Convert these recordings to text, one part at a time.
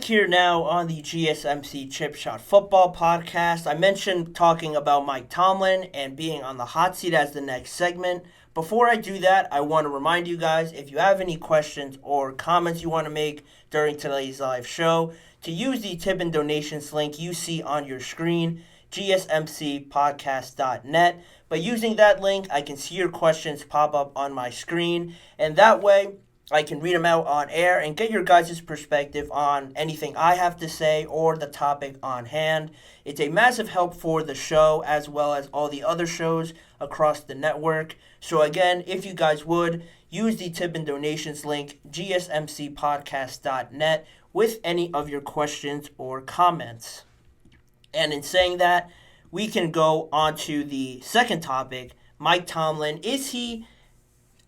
here now on the GSMC Chip Shot Football Podcast. I mentioned talking about Mike Tomlin and being on the hot seat as the next segment. Before I do that, I want to remind you guys, if you have any questions or comments you want to make during today's live show, to use the tip and donations link you see on your screen, GSMCPodcast.net. By using that link, I can see your questions pop up on my screen, and that way, I can read them out on air and get your guys' perspective on anything I have to say or the topic on hand. It's a massive help for the show as well as all the other shows across the network. So again, if you guys would, use the tip and donations link, GSMCPodcast.net, with any of your questions or comments. And in saying that, we can go on to the second topic. Mike Tomlin, is he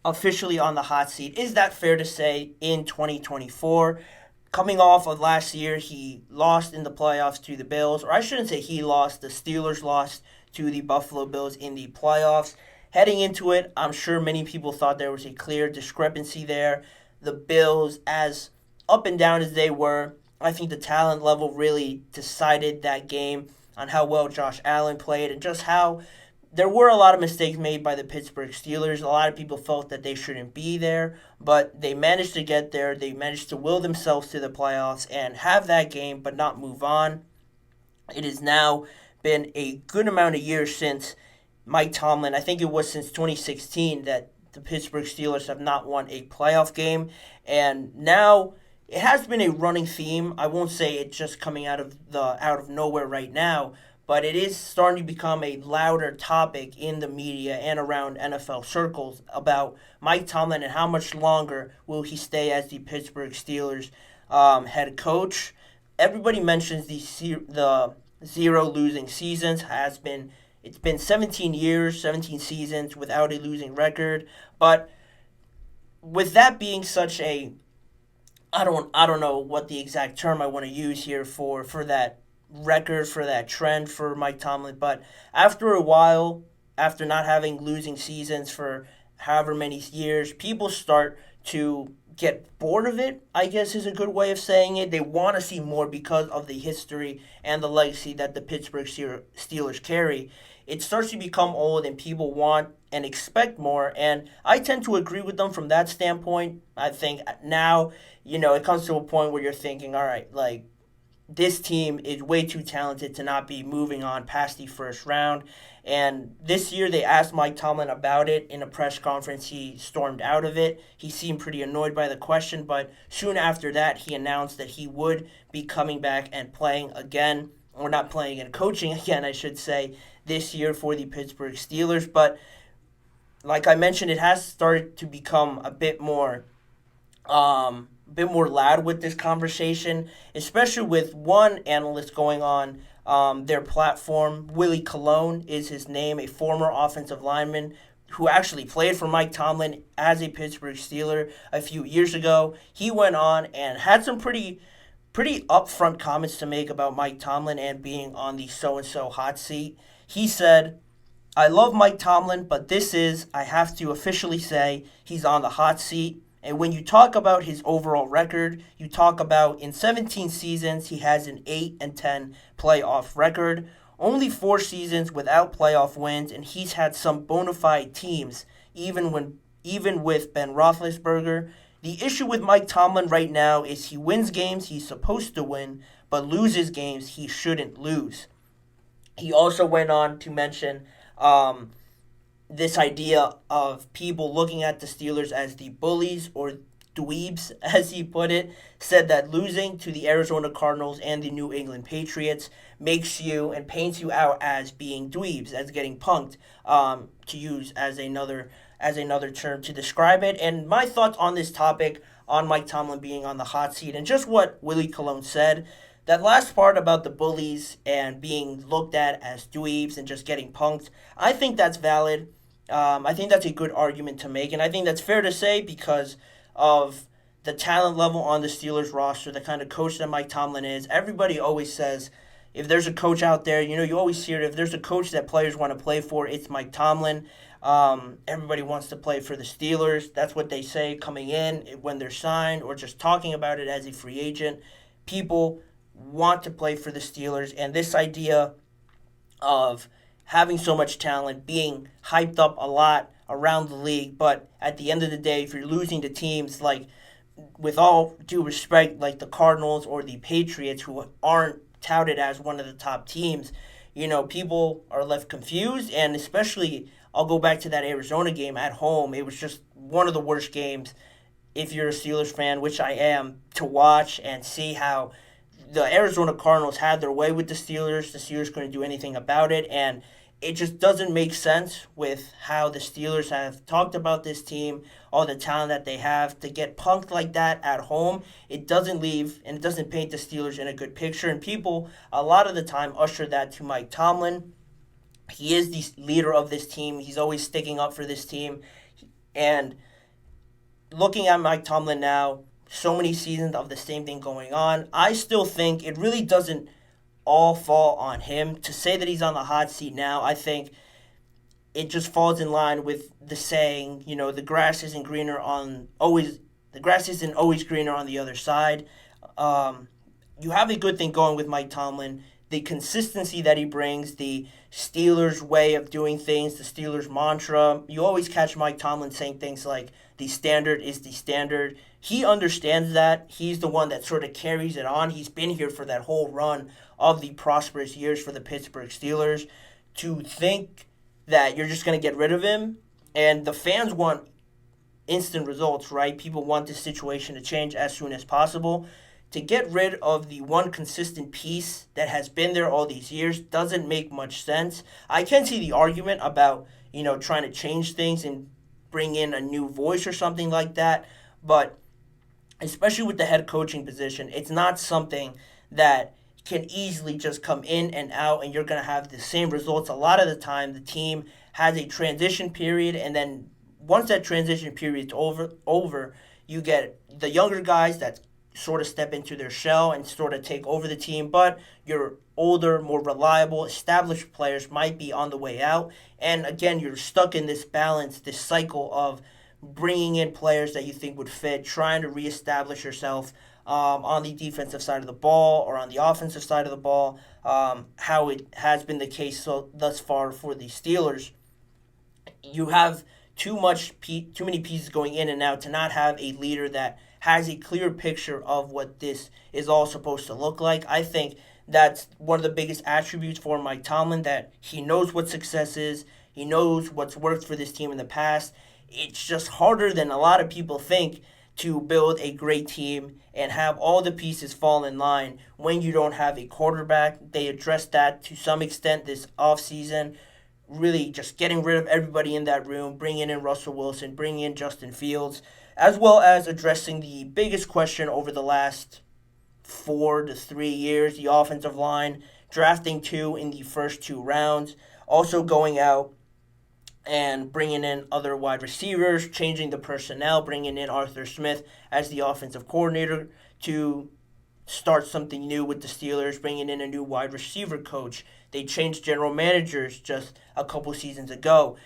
officially on the hot seat? Is that fair to say in 2024? Coming off of last year, he lost in the playoffs to the Bills, or I shouldn't say he lost, the Steelers lost to the Buffalo Bills in the playoffs. Heading into it, I'm sure many people thought there was a clear discrepancy there. The Bills, as up and down as they were, I think the talent level really decided that game on how well Josh Allen played and just how there were a lot of mistakes made by the Pittsburgh Steelers. A lot of people felt that they shouldn't be there, but they managed to get there. They managed to will themselves to the playoffs and have that game, but not move on. It has now been a good amount of years since Mike Tomlin, I think it was since 2016, that the Pittsburgh Steelers have not won a playoff game. And now it has been a running theme. I won't say it's just coming out of nowhere right now, but it is starting to become a louder topic in the media and around NFL circles about Mike Tomlin and how much longer will he stay as the Pittsburgh Steelers head coach. Everybody mentions the zero losing seasons. It's been 17 years, 17 seasons without a losing record. But with that being such a, I don't know what the exact term I want to use here for that record, for that trend for Mike Tomlin, but after a while, after not having losing seasons for however many years, people start to get bored of it, I guess is a good way of saying it. They want to see more because of the history and the legacy that the Pittsburgh Steelers carry. It starts to become old and people want and expect more, and I tend to agree with them from that standpoint. I think now, it comes to a point where you're thinking, all right, like, this team is way too talented to not be moving on past the first round. And this year they asked Mike Tomlin about it in a press conference. He stormed out of it. He seemed pretty annoyed by the question, but soon after that he announced that he would be coming back and playing again, or not playing and coaching again, I should say, this year for the Pittsburgh Steelers. But like I mentioned, it has started to become a bit more loud with this conversation, especially with one analyst going on their platform. Willie Colon is his name, a former offensive lineman who actually played for Mike Tomlin as a Pittsburgh Steeler a few years ago. He went on and had some pretty upfront comments to make about Mike Tomlin and being on the so-and-so hot seat. He said, "I love Mike Tomlin, but I have to officially say, he's on the hot seat. And when you talk about his overall record, you talk about in 17 seasons, he has an 8-10 playoff record. Only 4 seasons without playoff wins, and he's had some bona fide teams, even with Ben Roethlisberger. The issue with Mike Tomlin right now is he wins games he's supposed to win, but loses games he shouldn't lose." He also went on to mention this idea of people looking at the Steelers as the bullies or dweebs, as he put it, said that losing to the Arizona Cardinals and the New England Patriots makes you and paints you out as being dweebs, as getting punked, to use as another term to describe it. And my thoughts on this topic, on Mike Tomlin being on the hot seat, and just what Willie Colon said, that last part about the bullies and being looked at as dweebs and just getting punked, I think that's valid. I think that's a good argument to make, and I think that's fair to say because of the talent level on the Steelers roster, the kind of coach that Mike Tomlin is. Everybody always says, if there's a coach out there, you always hear it, if there's a coach that players want to play for, it's Mike Tomlin. Everybody wants to play for the Steelers. That's what they say coming in when they're signed or just talking about it as a free agent. people want to play for the Steelers, and this idea of having so much talent being hyped up a lot around the league, but at the end of the day, if you're losing to teams like, with all due respect, like the Cardinals or the Patriots, who aren't touted as one of the top teams, people are left confused. And especially, I'll go back to that Arizona game at home. It was just one of the worst games, if you're a Steelers fan, which I am, to watch and see how the Arizona Cardinals had their way with the Steelers. The Steelers couldn't do anything about it, and it just doesn't make sense with how the Steelers have talked about this team, all the talent that they have. To get punked like that at home, it doesn't leave and it doesn't paint the Steelers in a good picture. And people, a lot of the time, usher that to Mike Tomlin. He is the leader of this team. He's always sticking up for this team. And looking at Mike Tomlin now, so many seasons of the same thing going on, I still think it really doesn't all fall on him. To say that he's on the hot seat now, I think it just falls in line with the saying, the grass isn't always greener on the other side. You have a good thing going with Mike Tomlin. The consistency that he brings, the Steelers way of doing things, the Steelers mantra. You always catch Mike Tomlin saying things like, the standard is the standard. He understands that. He's the one that sort of carries it on. He's been here for that whole run of the prosperous years for the Pittsburgh Steelers. To think that you're just going to get rid of him, and the fans want instant results, right? People want this situation to change as soon as possible. To get rid of the one consistent piece that has been there all these years doesn't make much sense. I can see the argument about, trying to change things and bring in a new voice or something like that, but especially with the head coaching position, it's not something that can easily just come in and out and you're going to have the same results. A lot of the time, the team has a transition period, and then once that transition period is over, you get the younger guys that sort of step into their shell and sort of take over the team, but your older, more reliable, established players might be on the way out. And again, you're stuck in this balance, this cycle of bringing in players that you think would fit, trying to reestablish yourself on the defensive side of the ball or on the offensive side of the ball, how it has been the case thus far for the Steelers. You have too many pieces going in and out to not have a leader that has a clear picture of what this is all supposed to look like. I think that's one of the biggest attributes for Mike Tomlin, that he knows what success is. He knows what's worked for this team in the past. It's just harder than a lot of people think to build a great team and have all the pieces fall in line when you don't have a quarterback. They addressed that to some extent this offseason, really just getting rid of everybody in that room, bringing in Russell Wilson, bringing in Justin Fields, as well as addressing the biggest question over the last 4 to 3 years, the offensive line, drafting 2 in the first 2 rounds, also going out and bringing in other wide receivers, changing the personnel, bringing in Arthur Smith as the offensive coordinator to start something new with the Steelers, bringing in a new wide receiver coach. They changed general managers just a couple seasons ago.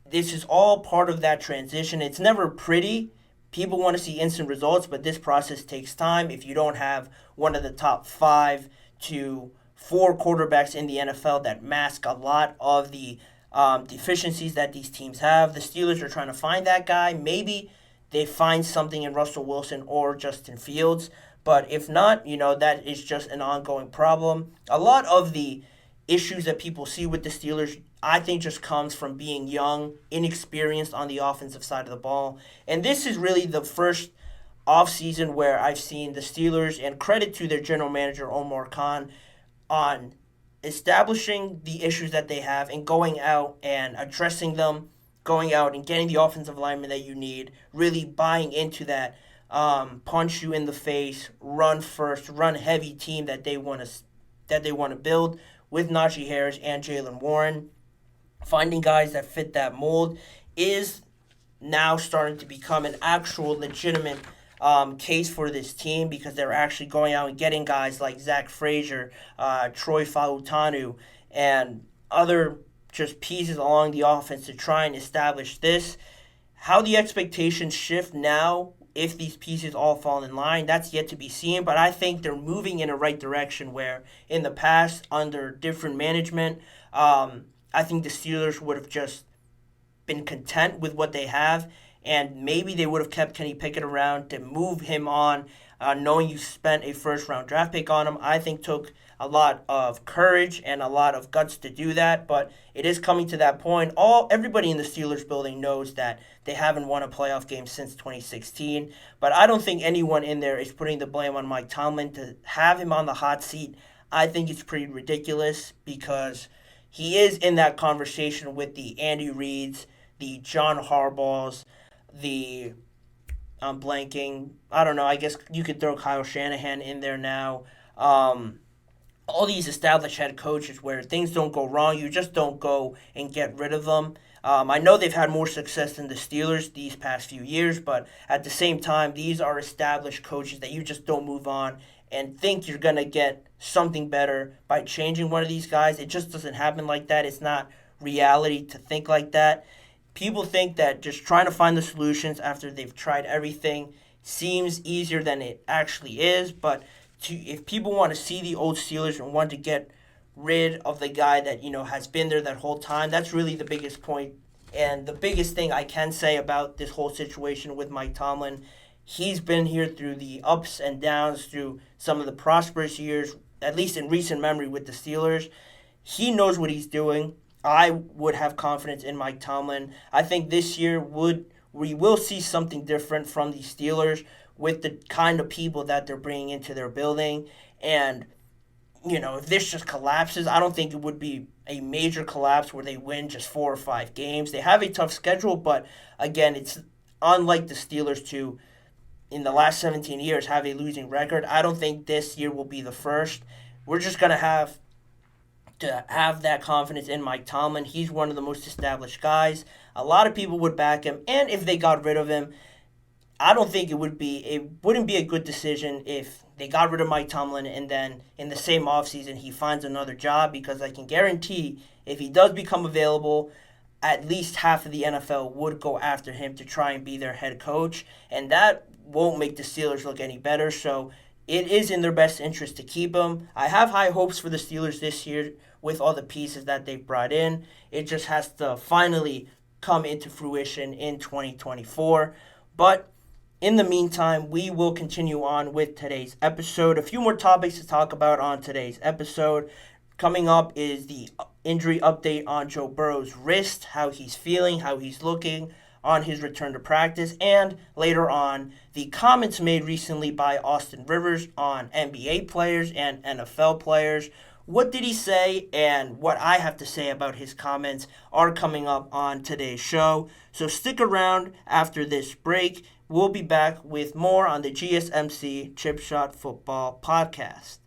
This is all part of that transition. It's never pretty. People want to see instant results, but this process takes time. If you don't have one of the top 5 to 4 quarterbacks in the NFL that mask a lot of the deficiencies that these teams have, the Steelers are trying to find that guy. Maybe they find something in Russell Wilson or Justin Fields, but if not, that is just an ongoing problem. A lot of the issues that people see with the Steelers, I think, just comes from being young, inexperienced on the offensive side of the ball. And this is really the first offseason where I've seen the Steelers, and credit to their general manager, Omar Khan, on establishing the issues that they have and going out and addressing them, going out and getting the offensive lineman that you need, really buying into that punch you in the face, run first, run heavy team that they want to build with Najee Harris and Jaylen Warren. Finding guys that fit that mold is now starting to become an actual legitimate case for this team, because they're actually going out and getting guys like Zach Frazier, Troy Fautanu, and other just pieces along the offense to try and establish this. How the expectations shift now if these pieces all fall in line, that's yet to be seen. But I think they're moving in the right direction where in the past, under different management, I think the Steelers would have just been content with what they have. And maybe they would have kept Kenny Pickett around to move him on, knowing you spent a first-round draft pick on him. I think took a lot of courage and a lot of guts to do that, but it is coming to that point. Everybody in the Steelers building knows that they haven't won a playoff game since 2016, but I don't think anyone in there is putting the blame on Mike Tomlin. To have him on the hot seat, I think it's pretty ridiculous because he is in that conversation with the Andy Reids, the John Harbaughs, I'm blanking. I don't know. I guess you could throw Kyle Shanahan in there now. All these established head coaches where things don't go wrong, you just don't go and get rid of them. I know they've had more success than the Steelers these past few years, but at the same time, these are established coaches that you just don't move on and think you're going to get something better by changing one of these guys. It just doesn't happen like that. It's not reality to think like that. People think that just trying to find the solutions after they've tried everything seems easier than it actually is, but if people want to see the old Steelers and want to get rid of the guy that has been there that whole time, that's really the biggest point. And the biggest thing I can say about this whole situation with Mike Tomlin, he's been here through the ups and downs, through some of the prosperous years, at least in recent memory with the Steelers. He knows what he's doing. I would have confidence in Mike Tomlin. I think this year we will see something different from the Steelers with the kind of people that they're bringing into their building. And, if this just collapses, I don't think it would be a major collapse where they win just 4 or 5 games. They have a tough schedule, but again, it's unlike the Steelers to, in the last 17 years, have a losing record. I don't think this year will be the first. We're just going to have that confidence in Mike Tomlin. He's one of the most established guys. A lot of people would back him, and if they got rid of him, I don't think it wouldn't be a good decision if they got rid of Mike Tomlin and then in the same offseason he finds another job, because I can guarantee if he does become available, at least half of the NFL would go after him to try and be their head coach, and that won't make the Steelers look any better. So it is in their best interest to keep him. I have high hopes for the Steelers this year with all the pieces that they've brought in. It just has to finally come into fruition in 2024. But in the meantime, we will continue on with today's episode. A few more topics to talk about on today's episode. Coming up is the injury update on Joe Burrow's wrist, how he's feeling, how he's looking on his return to practice, and later on, the comments made recently by Austin Rivers on NBA players and NFL players. What did he say, and what I have to say about his comments are coming up on today's show. So stick around after this break. We'll be back with more on the GSMC Chip Shot Football Podcast.